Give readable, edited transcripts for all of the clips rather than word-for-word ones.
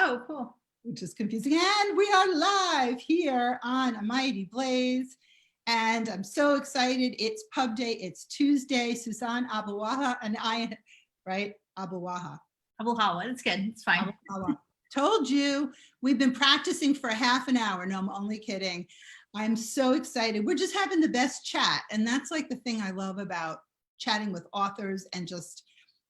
Oh, cool. Which is confusing. And we are live here on A Mighty Blaze. And I'm so excited. It's pub day. It's Tuesday. Suzanne Abulhawa and I, right? Abulhawa. Abulhawa. That's good. It's fine. Abulhawa. Told you. We've been practicing for half an hour. No, I'm only kidding. I'm so excited. We're just having the best chat. And that's like the thing I love about chatting with authors and just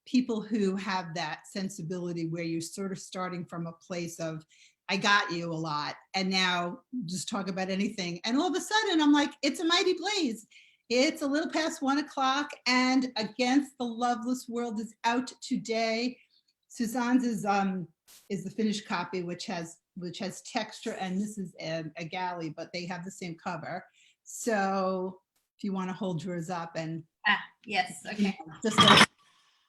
people who have that sensibility where you're sort of starting from a place of, I got you a lot, and now just talk about anything. And all of a sudden I'm like, it's A Mighty Blaze. It's a little past 1 o'clock and Against the Loveless World is out today. Suzanne's is the finished copy, which has texture, and this is a galley, but they have the same cover. So if you want to hold yours up and yes, okay. Just like,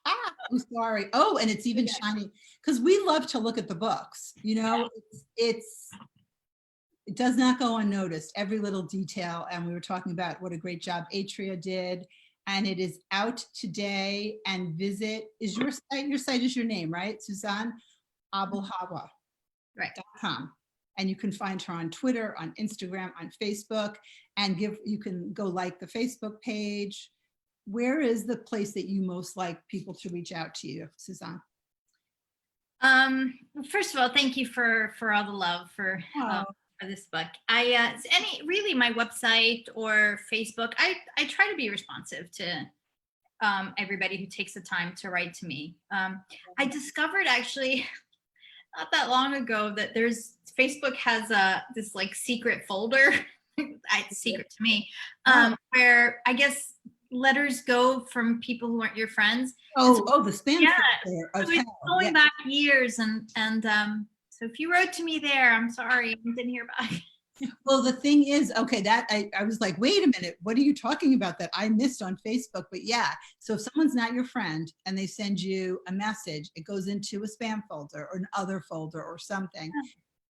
I'm sorry. Oh, and it's even shiny because we love to look at the books. You know, it does not go unnoticed. Every little detail, and we were talking about what a great job Atria did, and it is out today. And visit is your site. Your site is your name, right, Suzanne Abulhawa. Right.com. And you can find her on Twitter, on Instagram, on Facebook, and you can go like the Facebook page. Where is the place that you most like people to reach out to you, Suzanne? First of all, thank you for all the love for this book. Really my website or Facebook, I try to be responsive to everybody who takes the time to write to me. I discovered actually not that long ago that Facebook has this like secret folder, it's secret to me, where I guess letters go from people who aren't your friends. The spam. Yeah, so it's going back years, and so if you wrote to me there, I'm sorry, I didn't hear back. Well, the thing is, okay, that I was like, wait a minute, what are you talking about that I missed on Facebook? But yeah, so if someone's not your friend and they send you a message, it goes into a spam folder or an other folder or something.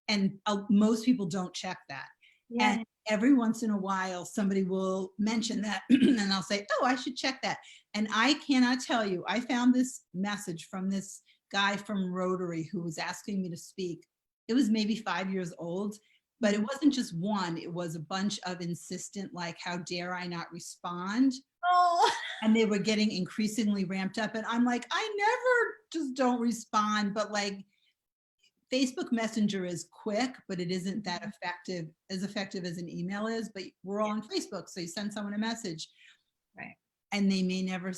Yeah. And most people don't check that. Yeah. And every once in a while, somebody will mention that and I'll say, oh, I should check that. And I cannot tell you, I found this message from this guy from Rotary who was asking me to speak. It was maybe 5 years old. But it wasn't just one, it was a bunch of insistent, like, how dare I not respond? Oh. And they were getting increasingly ramped up. And I'm like, I never just don't respond. But like, Facebook Messenger is quick, but it isn't that effective as an email is. But we're all on Facebook. So you send someone a message. Right. And you may never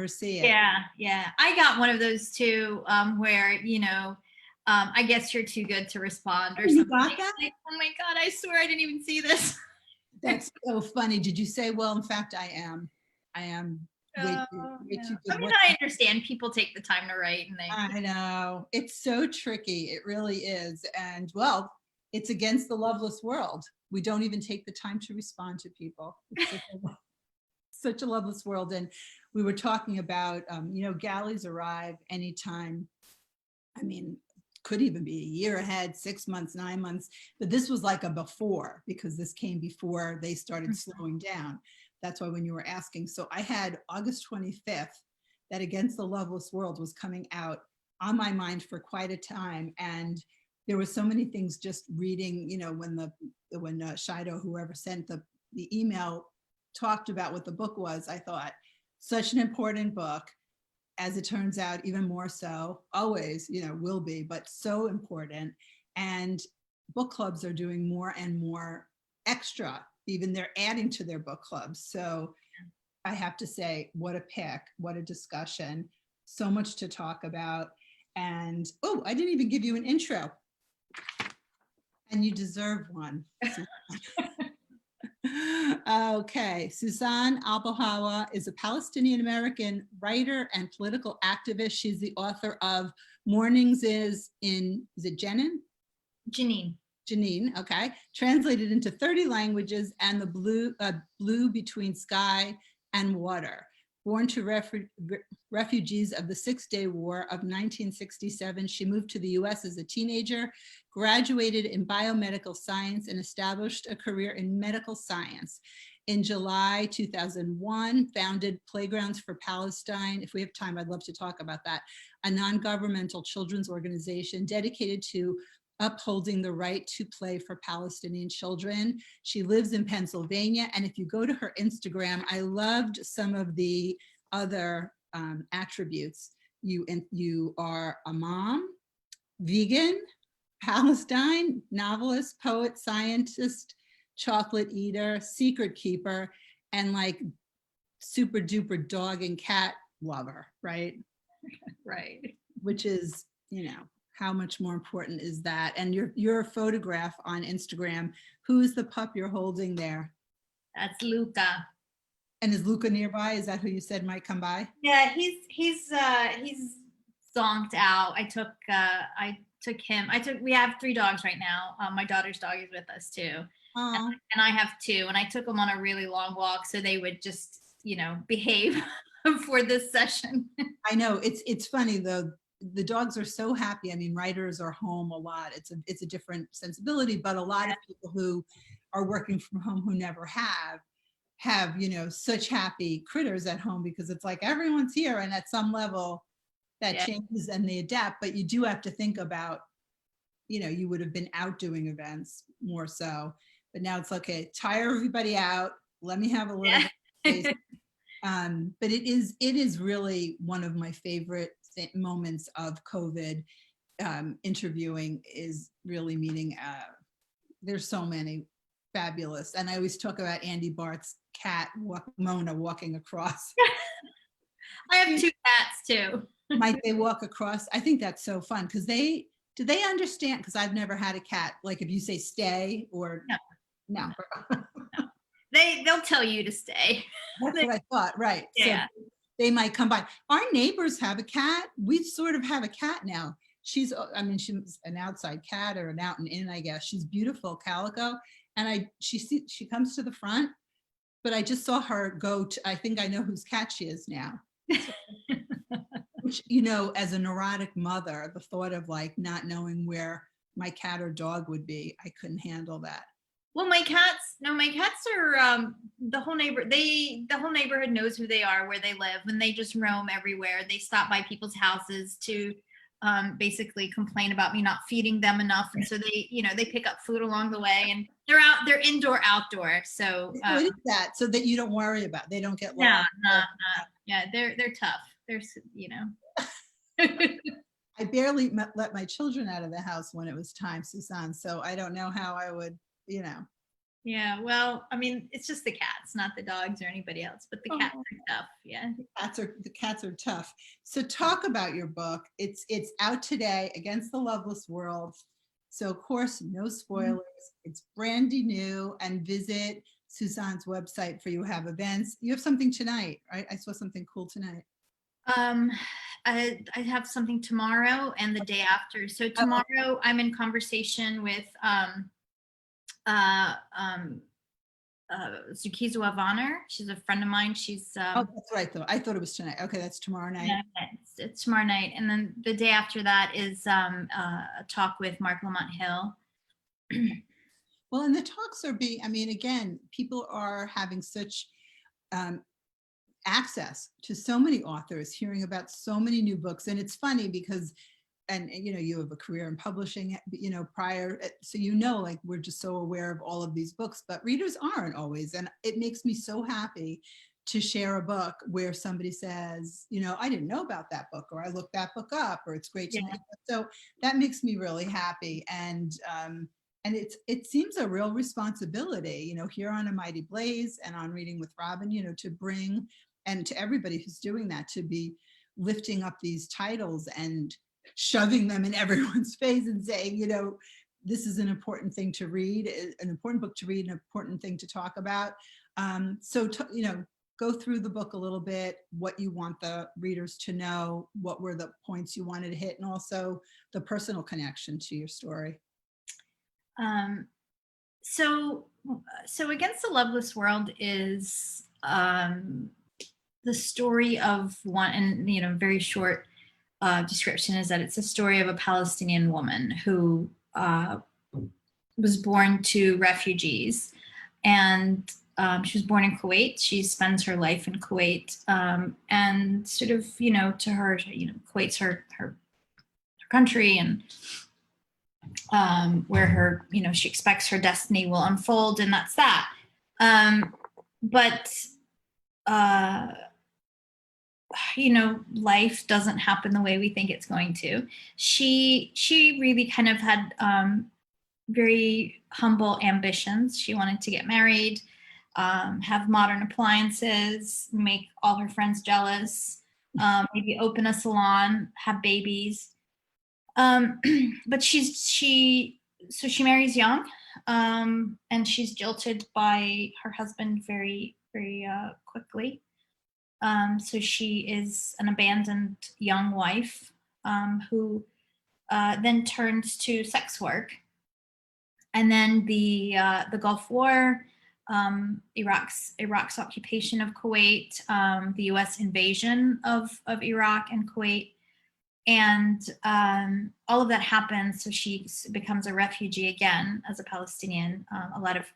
see it. Yeah, yeah. I got one of those too, where, you know, I guess you're too good to respond or something. You got that? Like, oh my God, I swear I didn't even see this. That's so funny. Did you say, well, in fact, I am way too good. I mean, I understand people take the time to write. I know. It's so tricky. It really is. And well, it's against the loveless world. We don't even take the time to respond to people. It's such a loveless world. And we were talking about, you know, galleys arrive anytime. I mean, could even be a year ahead, 6 months, 9 months, but this was like a before, because this came before they started slowing down. That's why when you were asking, so I had August 25th that Against the Loveless World was coming out on my mind for quite a time. And there were so many things just reading, you know, when Shido, whoever sent the email, talked about what the book was, I thought, such an important book. As it turns out, even more so, always, you know, will be, but so important. And book clubs are doing more and more extra, even they're adding to their book clubs. So I have to say, what a pick, what a discussion, so much to talk about. And, oh, I didn't even give you an intro. And you deserve one. Okay, Suzanne Abulhawa is a Palestinian-American writer and political activist. She's the author of Mornings is it Jenin? Janine, okay. Translated into 30 languages, and the blue between sky and water. Born to refugees of the Six-Day War of 1967, she moved to the US as a teenager, graduated in biomedical science, and established a career in medical science. In July 2001, founded Playgrounds for Palestine. If we have time, I'd love to talk about that. a non-governmental children's organization dedicated to upholding the right to play for Palestinian children. She lives in Pennsylvania. And if you go to her Instagram, I loved some of the other attributes. You are a mom, vegan, Palestine, novelist, poet, scientist, chocolate eater, secret keeper, and like super duper dog and cat lover, right? Right. Which is, you know, how much more important is that? And your photograph on Instagram, who's the pup you're holding there? That's Luca. And is Luca nearby? Is that who you said might come by? Yeah, he's zonked out. I took him. We have 3 dogs right now. My daughter's dog is with us too. And I have 2, and I took them on a really long walk so they would just, you know, behave for this session. I know, it's funny though. The dogs are so happy. I mean, writers are home a lot. It's a different sensibility, but a lot of people who are working from home who never have, you know, such happy critters at home, because it's like everyone's here, and at some level that changes and they adapt. But you do have to think about, you know, you would have been out doing events more so, but now it's okay, tire everybody out, let me have a little space. But it is really one of my favorite moments of COVID interviewing, is really meeting, there's so many fabulous. And I always talk about Andy Barth's cat, Mona, walking across. I have 2 cats too. Might they walk across? I think that's so fun, because do they understand? Because I've never had a cat. Like if you say stay or no. They'll tell you to stay. That's what I thought, right? Yeah. So they might come by. Our neighbors have a cat. We sort of have a cat now. She's an outside cat or an out and in, I guess. She's beautiful, calico. And she comes to the front, but I just saw her go to, I think I know whose cat she is now. Which, you know, as a neurotic mother, the thought of like not knowing where my cat or dog would be, I couldn't handle that. Well, my cats are the whole neighborhood knows who they are, where they live, and they just roam everywhere. They stop by people's houses to basically complain about me not feeding them enough, and so they pick up food along the way, and they're indoor, outdoor. So what is that? So that you don't worry about, they don't get lost. No. Yeah, they're tough. They're, you know. I barely let my children out of the house when it was time, Suzanne. So I don't know how I would, you know. Yeah, well, I mean, it's just the cats, not the dogs or anybody else, but the cats are tough. Yeah. The cats are tough. So talk about your book. It's out today, Against the Loveless World. So of course, no spoilers. It's brandy new, and visit Suzanne's website for you have events. You have something tonight, right? I saw something cool tonight. I have something tomorrow and the day after. So tomorrow I'm in conversation with Zukizwa Vonner. She's a friend of mine. She's oh, that's what I thought. I thought it was tonight. Okay, that's tomorrow night. Yeah, it's tomorrow night. And then the day after that is a talk with Mark Lamont Hill. Well, and the talks are being, I mean, again, people are having such access to so many authors, hearing about so many new books. And it's funny because, and you know, you have a career in publishing, you know, prior, so you know, like we're just so aware of all of these books, but readers aren't always. And it makes me so happy to share a book where somebody says, you know, I didn't know about that book, or I looked that book up, or it's great to know. So that makes me really happy. And it seems a real responsibility, you know, here on A Mighty Blaze and on Reading with Robin, you know, to bring, and to everybody who's doing that, to be lifting up these titles and shoving them in everyone's face and saying, you know, this is an important thing to read, an important book to read, an important thing to talk about. You know, go through the book a little bit, what you want the readers to know, what were the points you wanted to hit, and also the personal connection to your story. So Against the Loveless World is the story of one, and you know, very short description is that it's a story of a Palestinian woman who was born to refugees, and she was born in Kuwait. She spends her life in Kuwait, and sort of, to her, Kuwait's her country, and where her, she expects her destiny will unfold, and that's that. But life doesn't happen the way we think it's going to. She really kind of had very humble ambitions. She wanted to get married, have modern appliances, make all her friends jealous, maybe open a salon, have babies. But she marries young, and she's jilted by her husband very, very quickly. So she is an abandoned young wife, who then turns to sex work. And then the Gulf War, Iraq's occupation of Kuwait, the U.S. invasion of Iraq and Kuwait, and all of that happens. So she becomes a refugee again as a Palestinian.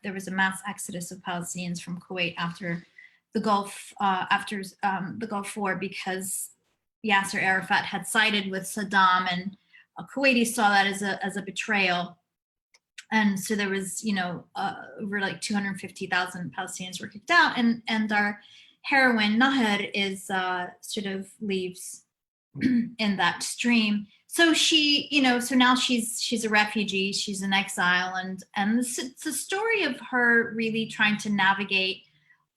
There was a mass exodus of Palestinians from Kuwait after the Gulf War, because Yasser Arafat had sided with Saddam, and Kuwaitis saw that as a betrayal. And so there was, over like 250,000 Palestinians were kicked out, and our heroine Nahar is sort of leaves in that stream. So she, so now she's a refugee, she's in exile, and it's a story of her really trying to navigate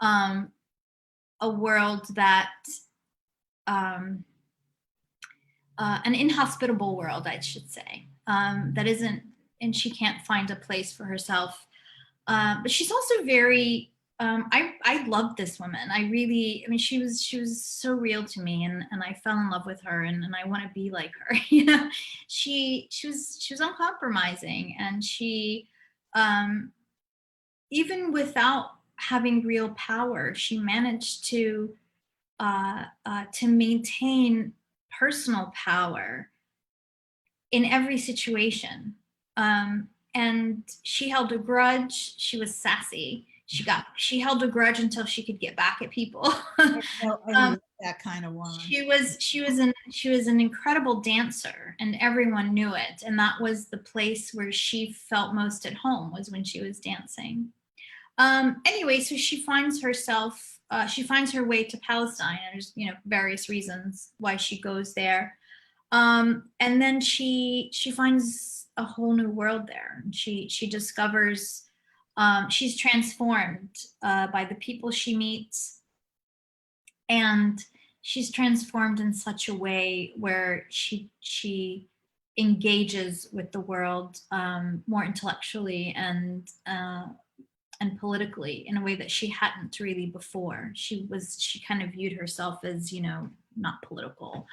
a world that, an inhospitable world, I should say, that isn't, and she can't find a place for herself. But she's also very, I loved this woman. She was so real to me, and I fell in love with her, and I want to be like her. She was uncompromising, and she, even without having real power, she managed to maintain personal power in every situation. And she held a grudge. She was sassy. She held a grudge until she could get back at people. I love that kind of woman. She was an incredible dancer, and everyone knew it. And that was the place where she felt most at home, was when she was dancing. Anyway, so she finds herself, she finds her way to Palestine, and there's, various reasons why she goes there. And then she finds a whole new world there. And she discovers, she's transformed by the people she meets, and she's transformed in such a way where she engages with the world more intellectually and politically, in a way that she hadn't really before. She kind of viewed herself as, not political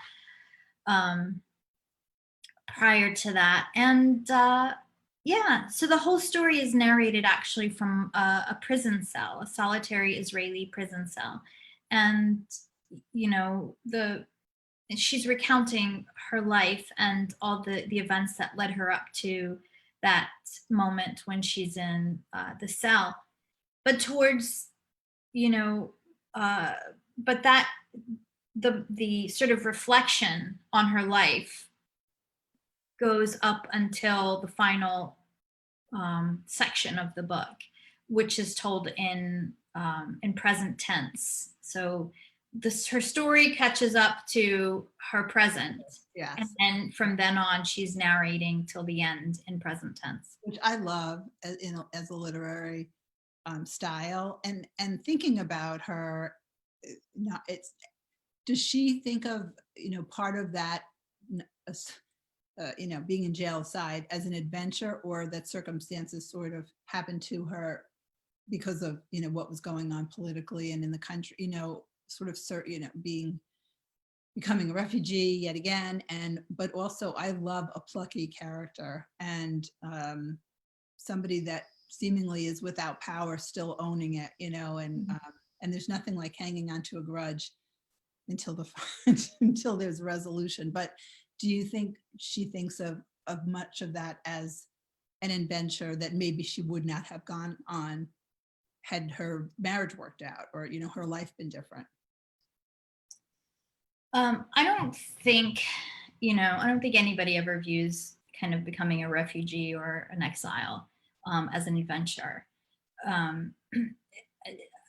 prior to that. And so the whole story is narrated actually from a prison cell, a solitary Israeli prison cell. And, she's recounting her life and all the events that led her up to that moment when she's in the cell. But towards, but that the sort of reflection on her life goes up until the final section of the book, which is told in present tense. So her story catches up to her present. Yes. And then from then on, she's narrating till the end in present tense. Which I love as a literary style. And thinking about her, does she think of, part of that, being in jail aside, as an adventure, or that circumstances sort of happened to her because of, what was going on politically and in the country, becoming a refugee yet again. But also I love a plucky character, and somebody that seemingly is without power still owning it, and there's nothing like hanging on to a grudge until until there's resolution. But do you think she thinks of much of that as an adventure that maybe she would not have gone on had her marriage worked out, or, you know, her life been different? I don't think, I don't think anybody ever views kind of becoming a refugee or an exile as an adventure. Um,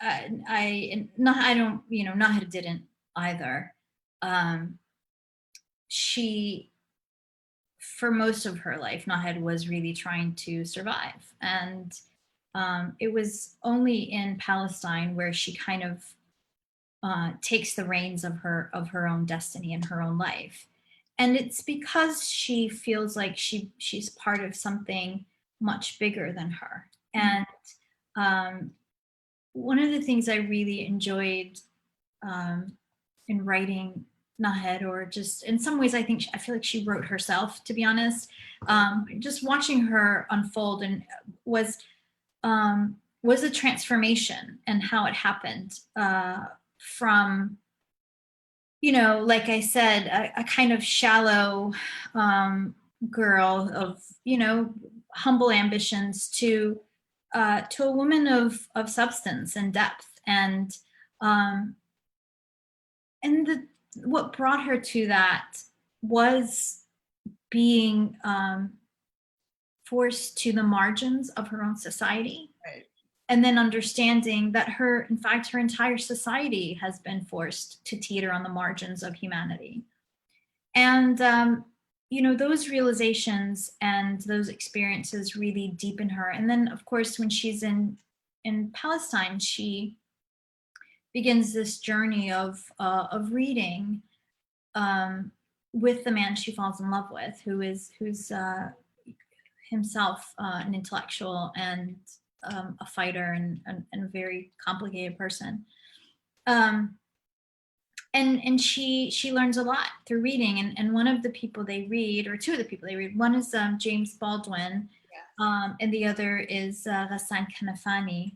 I don't, Nahid didn't either. She, for most of her life, Nahid was really trying to survive. And it was only in Palestine where she kind of takes the reins of her own destiny and her own life. And it's because she feels like she's part of something much bigger than her. And one of the things I really enjoyed in writing Nahed, or just in some ways, I feel like she wrote herself, to be honest. Just watching her unfold and was a transformation, and how it happened from, like I said, a kind of shallow girl of, humble ambitions to a woman of substance and depth. And what brought her to that was being forced to the margins of her own society. Right. And then understanding that in fact, her entire society has been forced to teeter on the margins of humanity. And, those realizations and those experiences really deepen her. And then, of course, when she's in Palestine, she begins this journey of reading with the man she falls in love with, who's himself an intellectual and a fighter and a very complicated person. And she learns a lot through reading. And one of the people they read, or two of the people they read, one is James Baldwin, and the other is Ghassan Kanafani.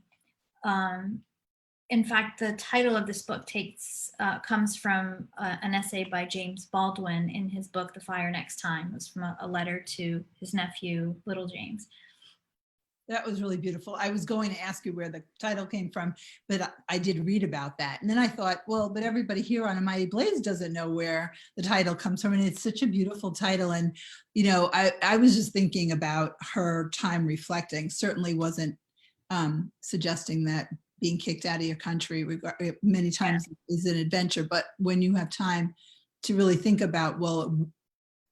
In fact, the title of this book comes from an essay by James Baldwin in his book, The Fire Next Time. It was from a letter to his nephew, Little James. That was really beautiful. I was going to ask you where the title came from, but I did read about that. And then I thought, well, but everybody here on A Mighty Blaze doesn't know where the title comes from. And it's such a beautiful title. And, I was just thinking about her time reflecting. Certainly wasn't suggesting that being kicked out of your country many times is an adventure. But when you have time to really think about, well,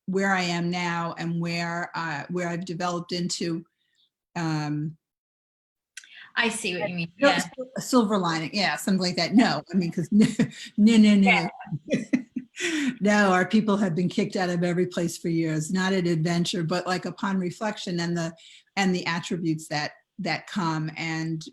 where I am now and where I've developed into, I see what you mean. Yeah. A silver lining. Yeah, something like that. No, I mean, because no. Yeah. No, our people have been kicked out of every place for years. Not an adventure, but like upon reflection and the attributes that come, and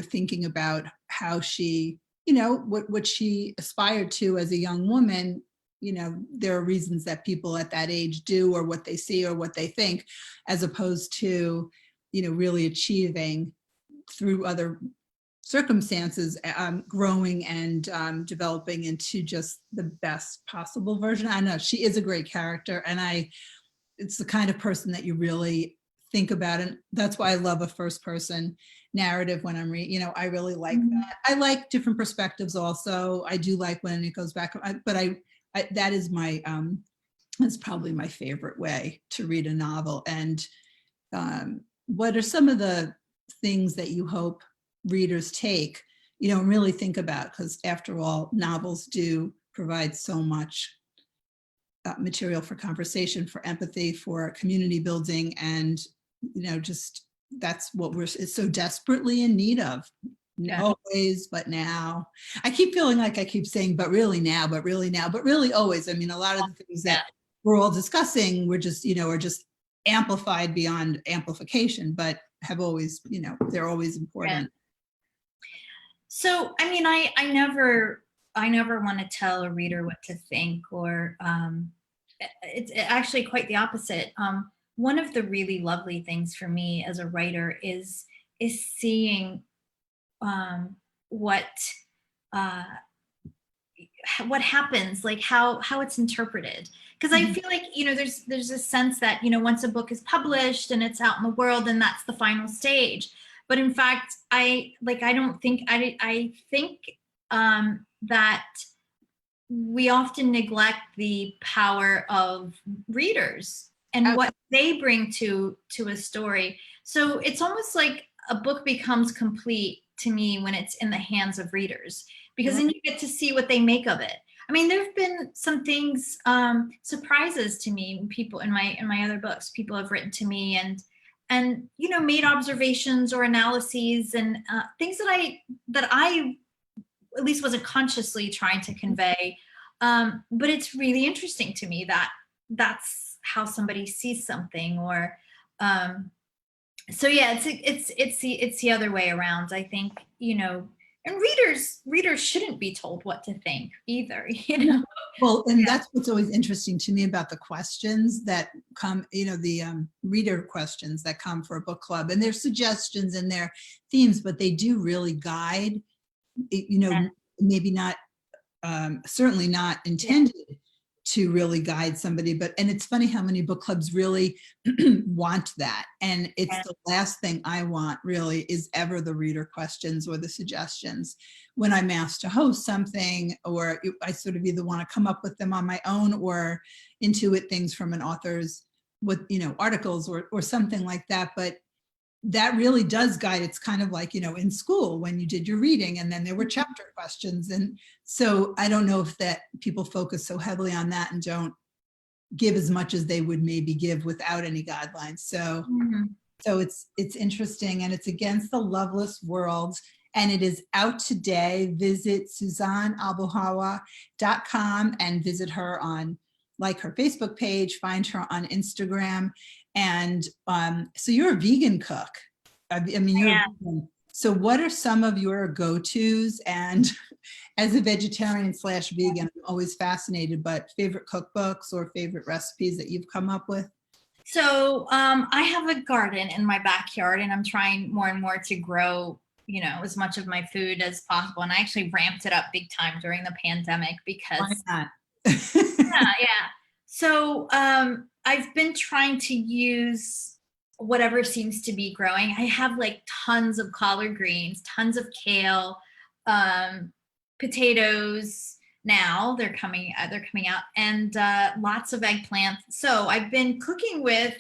thinking about how she, what she aspired to as a young woman. There are reasons that people at that age do, or what they see or what they think, as opposed to, really achieving through other circumstances, growing and developing into just the best possible version. I know she is a great character, and it's the kind of person that you really think about. And that's why I love a first person narrative when I'm reading, I really like that. I like different perspectives also. I do like when it goes back, but that is that's probably my favorite way to read a novel. And what are some of the things that you hope readers take, and really think about? Because after all, novels do provide so much material for conversation, for empathy, for community building, and just that's what we're so desperately in need of. Yeah. Always, but now. I keep feeling like I keep saying, but really now, but really now, but really always. I mean, a lot of the things that we're all discussing, we're just, are just amplified beyond amplification, but have always, they're always important. Yeah. So, I mean, I never want to tell a reader what to think, or it's actually quite the opposite. One of the really lovely things for me as a writer is seeing what happens, like how it's interpreted. Because I feel like, there's a sense that, once a book is published and it's out in the world, and that's the final stage. But in fact, I don't think, I think that we often neglect the power of readers and what they bring to a story. So it's almost like a book becomes complete to me when it's in the hands of readers, because then you get to see what they make of it. I mean, there've been some things, surprises to me. People in my other books, people have written to me and you know, made observations or analyses and things that I at least wasn't consciously trying to convey. But it's really interesting to me that that's how somebody sees something. Or so yeah, it's the other way around, I think, you know. And readers shouldn't be told what to think either, you know. Well, and that's what's always interesting to me about the questions that come, you know, the reader questions that come for a book club, and their suggestions and their themes, but they do really guide, you know, maybe not, certainly not intended to really guide somebody, but, and it's funny how many book clubs really want that. And it's the last thing I want really is ever the reader questions or the suggestions. When I'm asked to host something, or I sort of either want to come up with them on my own or intuit things from an author's, with, you know, articles or something like that. But that really does guide. It's kind of like, you know, in school when you did your reading and then there were chapter questions. And so I don't know if that people focus so heavily on that and don't give as much as they would maybe give without any guidelines. So, so it's interesting, and it's Against the Loveless World, and it is out today. Visit SuzanneAbulhawa.com and visit her on, like, her Facebook page, find her on Instagram. And so you're a vegan cook. I mean, you're a vegan. So what are some of your go-tos? And as a vegetarian / vegan, I'm always fascinated, but favorite cookbooks or favorite recipes that you've come up with? So I have a garden in my backyard, and I'm trying more and more to grow, you know, as much of my food as possible. And I actually ramped it up big time during the pandemic because Why not? yeah. So I've been trying to use whatever seems to be growing. I have like tons of collard greens, tons of kale, potatoes. Now they're coming out, and lots of eggplant. So I've been cooking with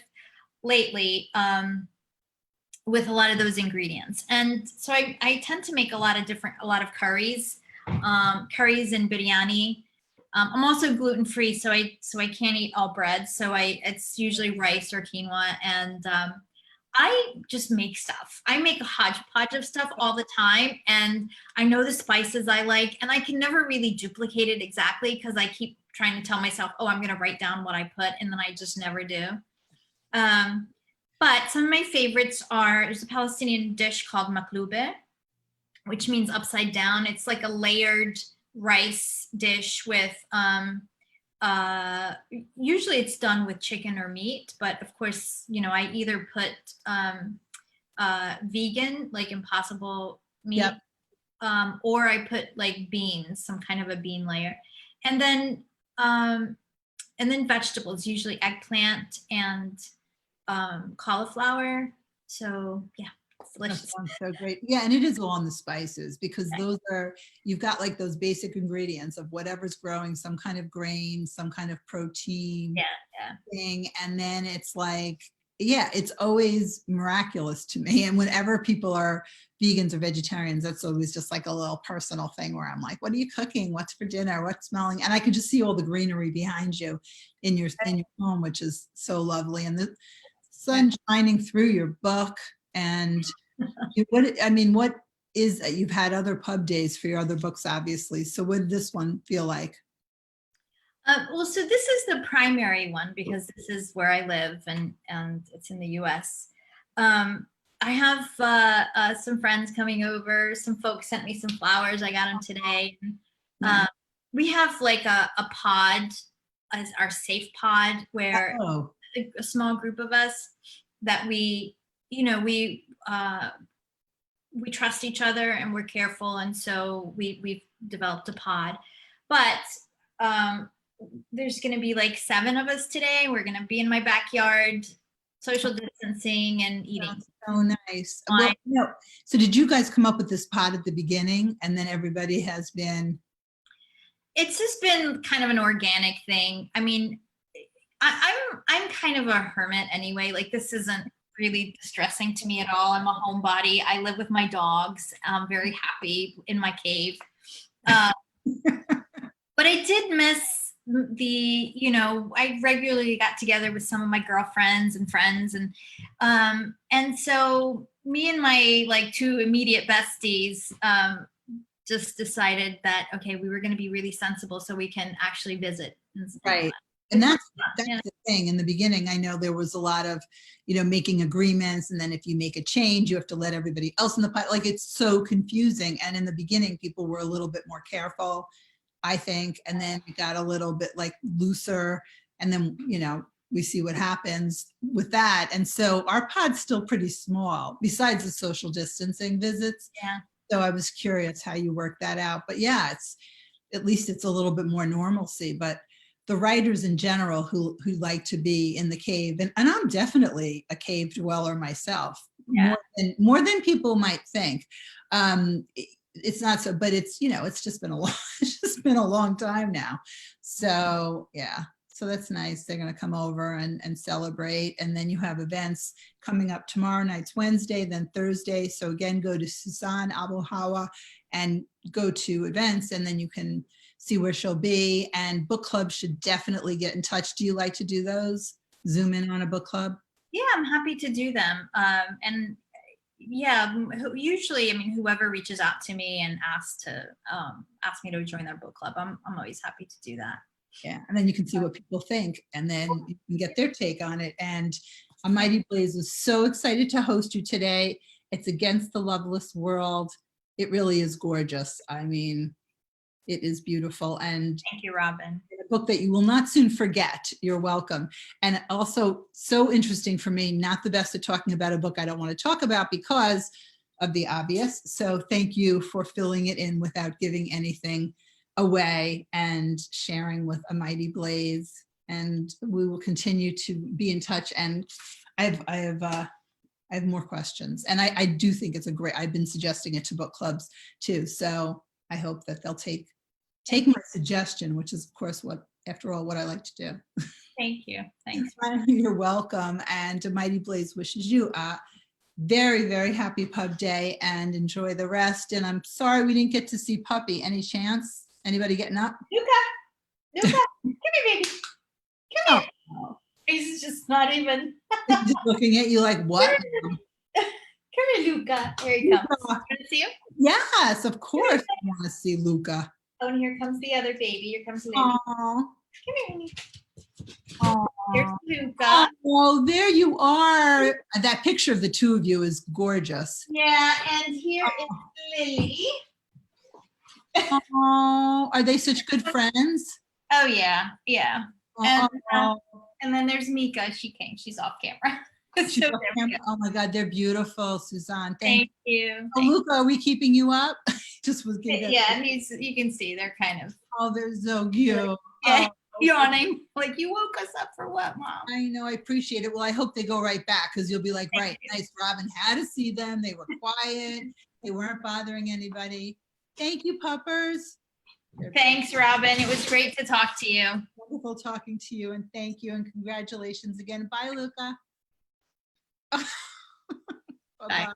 lately with a lot of those ingredients. And so I tend to make a lot of curries, curries and biryani. I'm also gluten-free, so I can't eat all bread. So it's usually rice or quinoa, and I just make stuff. I make a hodgepodge of stuff all the time, and I know the spices I like, and I can never really duplicate it exactly because I keep trying to tell myself, oh, I'm going to write down what I put, and then I just never do. But some of my favorites are, there's a Palestinian dish called maklube, which means upside down. It's like a layered rice dish with, usually it's done with chicken or meat, but of course, you know, I either put vegan, like Impossible meat, or I put like beans, some kind of a bean layer, and then vegetables, usually eggplant and cauliflower. So yeah, it's delicious. That sounds so great. Yeah, and it is all in the spices, because those are, you've got like those basic ingredients of whatever's growing, some kind of grain, some kind of protein thing, and then it's like, yeah, it's always miraculous to me. And whenever people are vegans or vegetarians, that's always just like a little personal thing where I'm like, what are you cooking? What's for dinner? What's smelling? And I can just see all the greenery behind you in your home, which is so lovely. And the sun shining through your book. And what is, you've had other pub days for your other books, obviously. So what did this one feel like? Well, so this is the primary one because this is where I live, and it's in the US. I have some friends coming over. Some folks sent me some flowers. I got them today. We have like a pod as our safe pod, where a small group of us that we trust each other and we're careful, and so we've developed a pod. But there's going to be like 7 of us today. We're going to be in my backyard social distancing and eating. That's so nice. Well, Wine. so did you guys come up with this pod at the beginning, and then everybody has been? It's just been kind of an organic thing. I mean, I'm kind of a hermit anyway. Like, this isn't really distressing to me at all. I'm a homebody. I live with my dogs. I'm very happy in my cave. But I did miss I regularly got together with some of my girlfriends and friends, and so me and my like two immediate besties just decided that, okay, we were going to be really sensible so we can actually visit. Right. And that's the thing. In the beginning, I know there was a lot of, making agreements. And then if you make a change, you have to let everybody else in the pot. Like, it's so confusing. And in the beginning, people were a little bit more careful, I think. And then it got a little bit like looser. And then, we see what happens with that. And so our pod's still pretty small, besides the social distancing visits. Yeah. So I was curious how you work that out. But yeah, at least it's a little bit more normalcy. But the writers in general who like to be in the cave, and I'm definitely a cave dweller myself, yeah. more than people might think. It's not so, but it's just been a long time now. So yeah, so that's nice. They're going to come over and celebrate, and then you have events coming up tomorrow night's Wednesday, then Thursday. So again, go to Suzanne Abulhawa and go to events, and then you can see where she'll be. And book clubs should definitely get in touch. Do you like to do those? Zoom in on a book club? Yeah, I'm happy to do them. And yeah, usually, I mean, whoever reaches out to me and asks me to join their book club, I'm always happy to do that. Yeah, and then you can see what people think, and then you can get their take on it. And A Mighty Blaze is so excited to host you today. It's Against the Loveless World. It really is gorgeous. I mean, it is beautiful. And thank you, Robin. A book that you will not soon forget. You're welcome. And also so interesting for me, not the best at talking about a book I don't want to talk about because of the obvious. So thank you for filling it in without giving anything away and sharing with A Mighty Blaze. And we will continue to be in touch. And I have more questions. And I do think it's I've been suggesting it to book clubs too. So I hope that they'll take my suggestion, which is of course after all, what I like to do. Thank you. Thanks. You're welcome. And A Mighty Blaze wishes you a very, very happy pub day and enjoy the rest. And I'm sorry we didn't get to see Puppy. Any chance? Anybody getting up? Luca, come here, baby. Come here. Oh. He's just not even. He's just looking at you like, what? Come here, Luca. Here he comes. You want to see him? Yes, of course I want to see Luca. Oh, and here comes the other baby. Here comes the baby. Aww. Come here, Minnie. Here's Luca. Oh, there you are. That picture of the two of you is gorgeous. Yeah, and here is Lily. Oh, are they such good friends? Oh, yeah, yeah. Oh, And then there's Mika. She came. She's off camera. she's off camera. Oh my God, they're beautiful, Suzanne. Thank you. Oh, Luca, are we keeping you up? Just was getting yeah, you can see they're kind of. Oh, they're so cute. Yeah, oh. Yawning. Like, you woke us up for what, Mom? I know, I appreciate it. Well, I hope they go right back because you'll be like, right, nice. Robin had to see them. They were quiet. They weren't bothering anybody. Thank you, puppers. Thanks, Robin. It was great to talk to you. Wonderful talking to you, and thank you, and congratulations again. Bye, Luca. Bye.